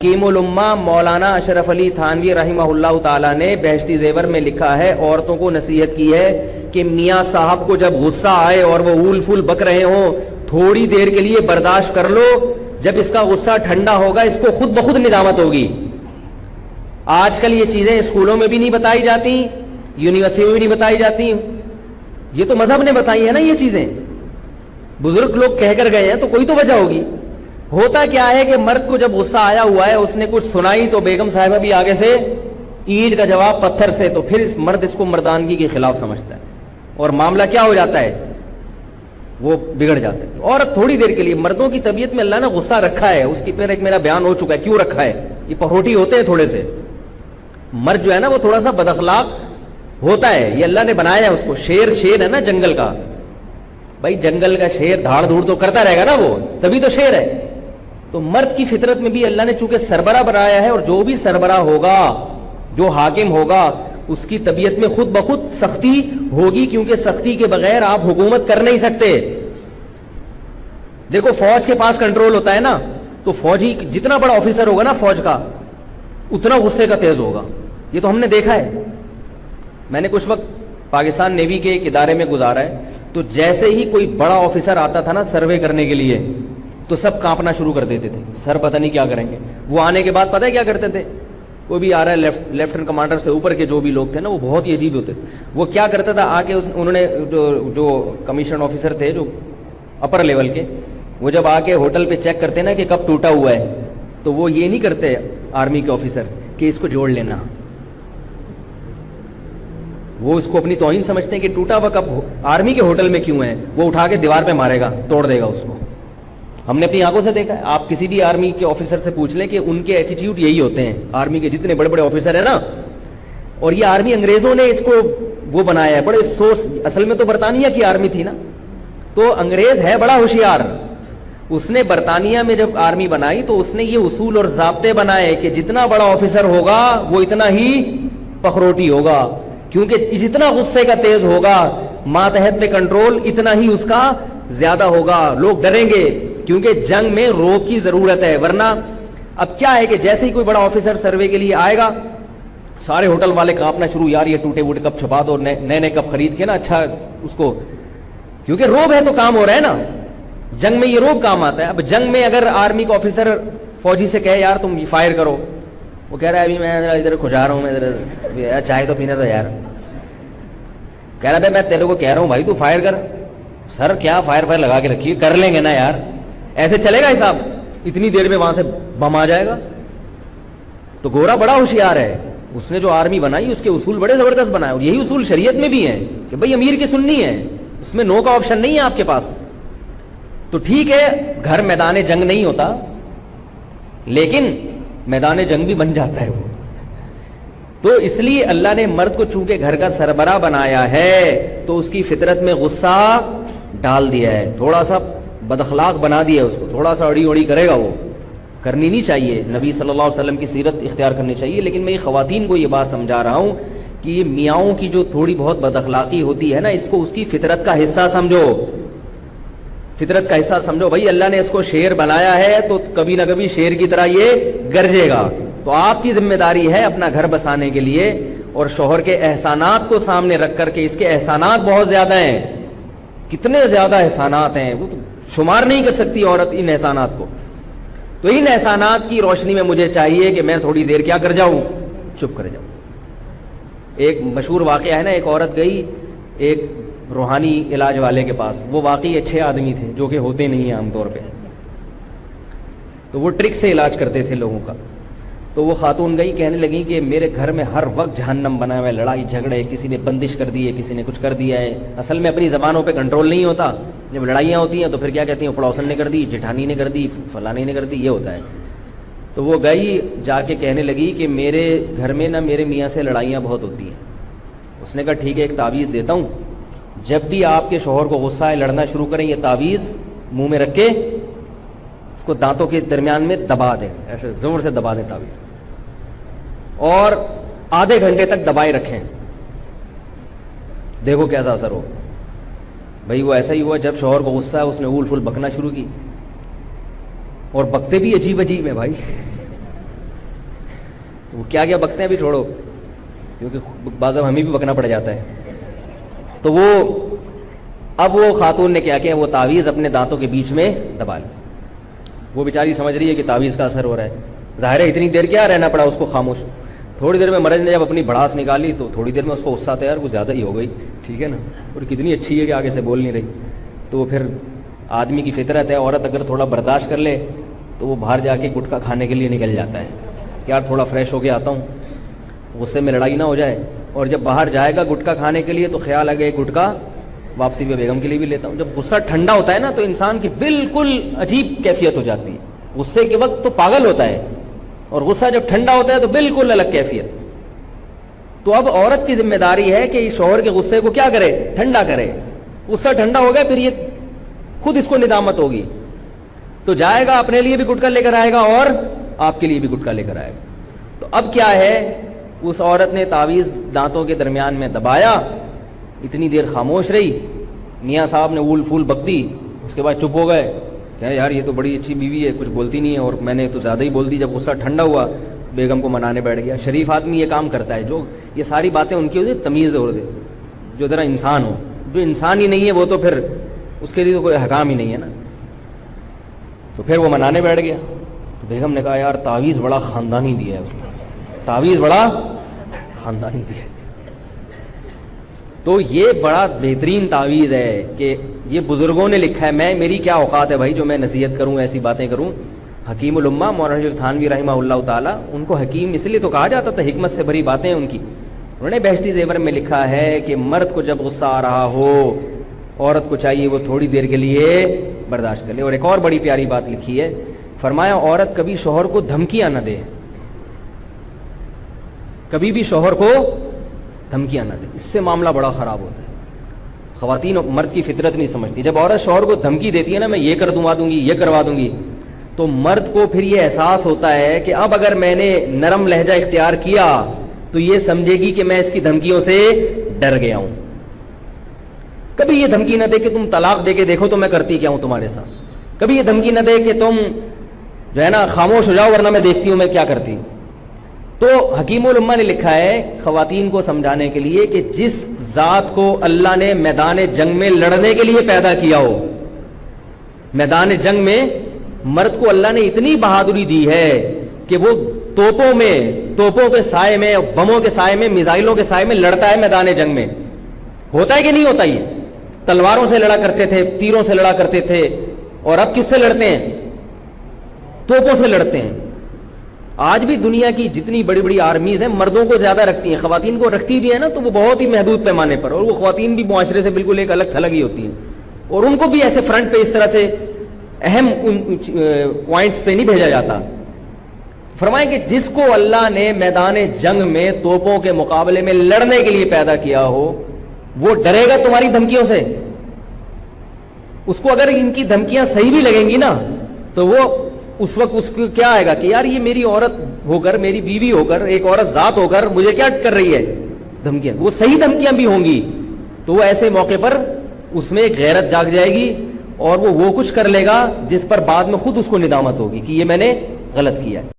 حکیم الامہ مولانا اشرف علی تھانوی رحمہ اللہ تعالیٰ نے بہشتی زیور میں لکھا ہے، عورتوں کو نصیحت کی ہے کہ میاں صاحب کو جب غصہ آئے اور وہ اول فول بک رہے ہوں تھوڑی دیر کے لیے برداشت کر لو، جب اس کا غصہ ٹھنڈا ہوگا اس کو خود بخود ندامت ہوگی۔ آج کل یہ چیزیں اسکولوں میں بھی نہیں بتائی جاتی، یونیورسٹی میں بھی نہیں بتائی جاتی، یہ تو مذہب نے بتائی ہے نا، یہ چیزیں بزرگ لوگ کہہ کر گئے ہیں تو کوئی تو وجہ ہوگی۔ ہوتا کیا ہے کہ مرد کو جب غصہ آیا ہوا ہے، اس نے کچھ سنائی تو بیگم صاحبہ بھی آگے سے اینٹ کا جواب پتھر سے، تو پھر اس کو مردانگی کے خلاف سمجھتا ہے اور معاملہ کیا ہو جاتا ہے، وہ بگڑ جاتا ہے۔ عورت تھوڑی دیر کے لیے، مردوں کی طبیعت میں اللہ نے غصہ رکھا ہے، اس کی پھر ایک میرا بیان ہو چکا ہے کیوں رکھا ہے، یہ پہروٹی ہوتے ہیں تھوڑے سے، مرد جو ہے نا وہ تھوڑا سا بد اخلاق ہوتا ہے، یہ اللہ نے بنایا ہے اس کو۔ شیر ہے نا جنگل کا، بھائی جنگل کا شیر دھاڑ دھوڑ تو کرتا رہے گا نا، وہ تبھی تو شیر ہے۔ تو مرد کی فطرت میں بھی اللہ نے چونکہ سربراہ بنایا ہے، اور جو بھی سربراہ ہوگا، جو حاکم ہوگا، اس کی طبیعت میں خود بخود سختی ہوگی، کیونکہ سختی کے بغیر آپ حکومت کر نہیں سکتے۔ دیکھو فوج کے پاس کنٹرول ہوتا ہے نا، تو فوجی جتنا بڑا آفیسر ہوگا نا فوج کا، اتنا غصے کا تیز ہوگا، یہ تو ہم نے دیکھا ہے۔ میں نے کچھ وقت پاکستان نیوی کے ایک ادارے میں گزارا ہے، تو جیسے ہی کوئی بڑا آفیسر آتا تھا نا سروے کرنے کے لیے، تو سب کانپنا شروع کر دیتے تھے، سر پتہ نہیں کیا کریں گے۔ وہ آنے کے بعد پتہ ہے کیا کرتے تھے، کوئی بھی آ رہا ہے لیفٹنٹ کمانڈر سے اوپر کے جو بھی لوگ تھے نا، وہ بہت ہی عجیب ہوتے تھے۔ وہ کیا کرتا تھا، آ کے انہوں نے جو کمیشن آفیسر تھے جو اپر لیول کے، وہ جب آ کے ہوٹل پہ چیک کرتے نا کہ کب ٹوٹا ہوا ہے، تو وہ یہ نہیں کرتے آرمی کے آفیسر کہ اس کو جوڑ لینا، وہ اس کو اپنی توہین سمجھتے ہیں کہ ٹوٹا ہوا کب آرمی کے ہوٹل میں کیوں ہے، وہ اٹھا کے دیوار پہ مارے گا، توڑ دے گا اس کو۔ ہم نے اپنی آنکھوں سے دیکھا ہے، آپ کسی بھی آرمی کے آفیسر سے پوچھ لیں کہ ان کے ایٹیٹیوڈ یہی ہوتے ہیں، آرمی کے جتنے بڑے بڑے آفیسر ہیں نا۔ اور یہ آرمی انگریزوں نے اس کو وہ بنایا ہے، بڑے سوچ، اصل میں تو برطانیہ کی آرمی تھی نا، تو انگریز ہے بڑا ہوشیار، اس نے برطانیہ میں جب آرمی بنائی تو اس نے یہ اصول اور ضابطے بنائے کہ جتنا بڑا آفیسر ہوگا وہ اتنا ہی پخروٹی ہوگا، کیونکہ جتنا غصے کا تیز ہوگا، ماتحت پہ کنٹرول اتنا ہی اس کا زیادہ ہوگا، لوگ ڈریں گے، کیونکہ جنگ میں روب کی ضرورت ہے۔ ورنہ اب کیا ہے کہ جیسے ہی کوئی بڑا آفیسر سروے کے لیے آئے گا، سارے ہوٹل والے کانپنا شروع، یار یہ ٹوٹے ووٹے کب چھپا دو، نئے کب خرید کے نا اچھا اس کو، کیونکہ روب ہے تو کام ہو رہا ہے نا، جنگ میں یہ روب کام آتا ہے۔ اب جنگ میں اگر آرمی کا آفیسر فوجی سے کہے یار تم فائر کرو، وہ کہہ رہا ہے ابھی میں ادھر کھجا رہا ہوں، میں ادھر چائے تو پینے دو یار، کہہ رہا ہے میں تیرے کو کہہ رہا ہوں بھائی تو فائر کر، سر کیا فائر لگا کے رکھیے، کر لیں گے نا یار، ایسے چلے گا حساب، اتنی دیر میں وہاں سے بم آ جائے گا۔ تو گورا بڑا ہوشیار ہے، اس نے جو آرمی بنائی اس کے اصول بڑے زبردست بنائے، اور یہی اصول شریعت میں بھی ہیں کہ بھائی امیر کی سننی ہے، اس میں نو کا آپشن نہیں ہے آپ کے پاس۔ تو ٹھیک ہے گھر میدان جنگ نہیں ہوتا، لیکن میدان جنگ بھی بن جاتا ہے وہ۔ تو اس لیے اللہ نے مرد کو چونکہ گھر کا سربراہ بنایا ہے تو اس کی فطرت میں غصہ ڈال دیا ہے، تھوڑا سا بد اخلاق بنا دیا اس کو، تھوڑا سا اڑی اڑی کرے گا، وہ کرنی نہیں چاہیے، نبی صلی اللہ علیہ وسلم کی سیرت اختیار کرنی چاہیے۔ لیکن میں یہ خواتین کو یہ بات سمجھا رہا ہوں کہ یہ میاؤں کی جو تھوڑی بہت بد اخلاقی ہوتی ہے نا، اس کو اس کی فطرت کا حصہ سمجھو، فطرت کا حصہ سمجھو۔ بھائی اللہ نے اس کو شیر بنایا ہے تو کبھی نہ کبھی شیر کی طرح یہ گرجے گا، تو آپ کی ذمہ داری ہے اپنا گھر بسانے کے لیے، اور شوہر کے احسانات کو سامنے رکھ کر کے، اس کے احسانات بہت زیادہ ہیں، کتنے زیادہ احسانات ہیں، وہ تو شمار نہیں کر سکتی عورت ان احسانات کو۔ تو ان احسانات کی روشنی میں مجھے چاہیے کہ میں تھوڑی دیر کیا کر جاؤں، چپ کر جاؤں۔ ایک مشہور واقعہ ہے نا، ایک عورت گئی ایک روحانی علاج والے کے پاس، وہ واقعی اچھے آدمی تھے جو کہ ہوتے نہیں ہیں عام طور پہ، تو وہ ٹرک سے علاج کرتے تھے لوگوں کا۔ تو وہ خاتون گئی، کہنے لگی کہ میرے گھر میں ہر وقت جہنم بنا ہوا ہے، لڑائی جھگڑے، کسی نے بندش کر دی ہے، کسی نے کچھ کر دیا ہے۔ اصل میں اپنی زبانوں پہ کنٹرول نہیں ہوتا، جب لڑائیاں ہوتی ہیں تو پھر کیا کہتی ہیں، پڑوسن نے کر دی، جٹھانی نے کر دی، فلانے نے کر دی، یہ ہوتا ہے۔ تو وہ گئی جا کے کہنے لگی کہ میرے گھر میں نا میرے میاں سے لڑائیاں بہت ہوتی ہیں۔ اس نے کہا ٹھیک ہے ایک تعویذ دیتا ہوں، جب بھی آپ کے شوہر کو غصہ ہے لڑنا شروع کریں، یہ تعویذ منہ میں رکھ کے اس کو دانتوں کے درمیان میں دبا دیں، ایسے زور سے دبا دیں تعویذ، اور آدھے گھنٹے تک دبائے رکھیں، دیکھو کیسا اثر ہو۔ بھائی وہ ایسا ہی ہوا، جب شوہر کو غصہ ہے اس نے اول فل بکنا شروع کی، اور بکتے بھی عجیب عجیب ہیں بھائی، وہ کیا کیا بکتے ہیں ابھی چھوڑو، کیونکہ بعض اب ہمیں بھی بکنا پڑ جاتا ہے. تو وہ اب وہ خاتون نے کیا کیا، وہ تعویذ اپنے دانتوں کے بیچ میں دبا لی. وہ بیچاری سمجھ رہی ہے کہ تعویذ کا اثر ہو رہا ہے. ظاہر ہے اتنی دیر کیا رہنا پڑا اس کو خاموش. تھوڑی دیر میں مرض نے جب اپنی بھڑاس نکالی تو تھوڑی دیر میں اس کو غصہ تھا، یار وہ زیادہ ہی ہو گئی، ٹھیک ہے نا، اور کتنی اچھی ہے کہ آگے سے بول نہیں رہی. تو پھر آدمی کی فطرت ہے، عورت اگر تھوڑا برداشت کر لے تو وہ باہر جا کے گٹکا کھانے کے لیے نکل جاتا ہے کہ یار تھوڑا فریش ہو کے آتا ہوں، غصے میں لڑائی نہ ہو جائے. اور جب باہر جائے گا گٹکا کھانے کے لیے تو خیال آ گیا گٹکا واپسی میں بیگم کے لیے بھی لیتا ہوں. جب غصہ ٹھنڈا ہوتا ہے نا تو انسان کی بالکل عجیب کیفیت ہو جاتی ہے. غصے کے وقت تو پاگل ہوتا ہے، اور غصہ جب ٹھنڈا ہوتا ہے تو بالکل الگ کیفیت. تو اب عورت کی ذمہ داری ہے کہ شوہر کے غصے کو کیا کرے، ٹھنڈا کرے. غصہ ٹھنڈا ہو گیا پھر یہ خود اس کو ندامت ہوگی، تو جائے گا اپنے لیے بھی گٹکا لے کر آئے گا اور آپ کے لیے بھی گٹکا لے کر آئے گا. تو اب کیا ہے، اس عورت نے تعویذ دانتوں کے درمیان میں دبایا، اتنی دیر خاموش رہی. میاں صاحب نے اول پھول بک دی، اس کے بعد چپ ہو گئے کہ یار یہ تو بڑی اچھی بیوی ہے، کچھ بولتی نہیں ہے، اور میں نے تو زیادہ ہی بول دی. جب غصہ ٹھنڈا ہوا بیگم کو منانے بیٹھ گیا. شریف آدمی یہ کام کرتا ہے، جو یہ ساری باتیں ان کی ہوتی تمیز ہو دے، جو ذرا انسان ہو. جو انسان ہی نہیں ہے وہ تو پھر اس کے لیے تو کوئی حکام ہی نہیں ہے نا. تو پھر وہ منانے بیٹھ گیا. تو بیگم نے کہا یار تعویذ بڑا خاندانی دیا ہے اس نے، تعویذ بڑا خاندانی دیا ہے. تو یہ بڑا بہترین تعویذ ہے کہ یہ بزرگوں نے لکھا ہے. میری کیا اوقات ہے بھائی جو میں نصیحت کروں، ایسی باتیں کروں. حکیم الامہ مولانا شیخ تھانوی رحمہ اللہ تعالیٰ، ان کو حکیم اس لیے تو کہا جاتا تھا، حکمت سے بھری باتیں ان کی. انہوں نے بہشتی زیور میں لکھا ہے کہ مرد کو جب غصہ آ رہا ہو، عورت کو چاہیے وہ تھوڑی دیر کے لیے برداشت کر لے. اور ایک اور بڑی پیاری بات لکھی ہے، فرمایا عورت کبھی شوہر کو دھمکیاں نہ دے، کبھی بھی شوہر کو دھمکیاں نہ دے، اس سے معاملہ بڑا خراب ہوتا ہے. خواتین مرد کی فطرت نہیں سمجھتی. جب عورت شوہر کو دھمکی دیتی ہے نا، میں یہ کر دوں گی، یہ کروا دوں گی، تو مرد کو پھر یہ احساس ہوتا ہے کہ اب اگر میں نے نرم لہجہ اختیار کیا تو یہ سمجھے گی کہ میں اس کی دھمکیوں سے ڈر گیا ہوں. کبھی یہ دھمکی نہ دے کہ تم طلاق دے کے دیکھو تو میں کرتی کیا ہوں تمہارے ساتھ. کبھی یہ دھمکی نہ دے کہ تم جو ہے نا خاموش ہو جاؤ ورنہ میں دیکھتی ہوں میں کیا کرتی ہوں. تو حکیم الامہ نے لکھا ہے خواتین کو سمجھانے کے لیے کہ جس ذات کو اللہ نے میدان جنگ میں لڑنے کے لیے پیدا کیا ہو، میدان جنگ میں مرد کو اللہ نے اتنی بہادری دی ہے کہ وہ توپوں کے سائے میں، بموں کے سائے میں، میزائلوں کے سائے میں لڑتا ہے میدان جنگ میں. ہوتا ہے کہ نہیں ہوتا؟ یہ تلواروں سے لڑا کرتے تھے، تیروں سے لڑا کرتے تھے، اور اب کس سے لڑتے ہیں؟ توپوں سے لڑتے ہیں. آج بھی دنیا کی جتنی بڑی بڑی آرمیز ہیں مردوں کو زیادہ رکھتی ہیں، خواتین کو رکھتی بھی ہیں نا تو وہ بہت ہی محدود پیمانے پر، اور وہ خواتین بھی معاشرے سے بالکل ایک الگ تھلگ ہی ہوتی ہیں، اور ان کو بھی ایسے فرنٹ پہ اس طرح سے اہم پوائنٹس پہ نہیں بھیجا جاتا. فرمائیں کہ جس کو اللہ نے میدان جنگ میں توپوں کے مقابلے میں لڑنے کے لیے پیدا کیا ہو، وہ ڈرے گا تمہاری دھمکیوں سے؟ اس کو اگر ان کی دھمکیاں صحیح بھی لگیں گی نا تو وہ اس وقت اس کو کیا آئے گا کہ یار یہ میری عورت ہو کر، میری بیوی ہو کر، ایک عورت ذات ہو کر مجھے کیا کر رہی ہے دھمکیاں. وہ صحیح دھمکیاں بھی ہوں گی تو وہ ایسے موقع پر اس میں ایک غیرت جاگ جائے گی، اور وہ کچھ کر لے گا جس پر بعد میں خود اس کو ندامت ہوگی کہ یہ میں نے غلط کیا ہے.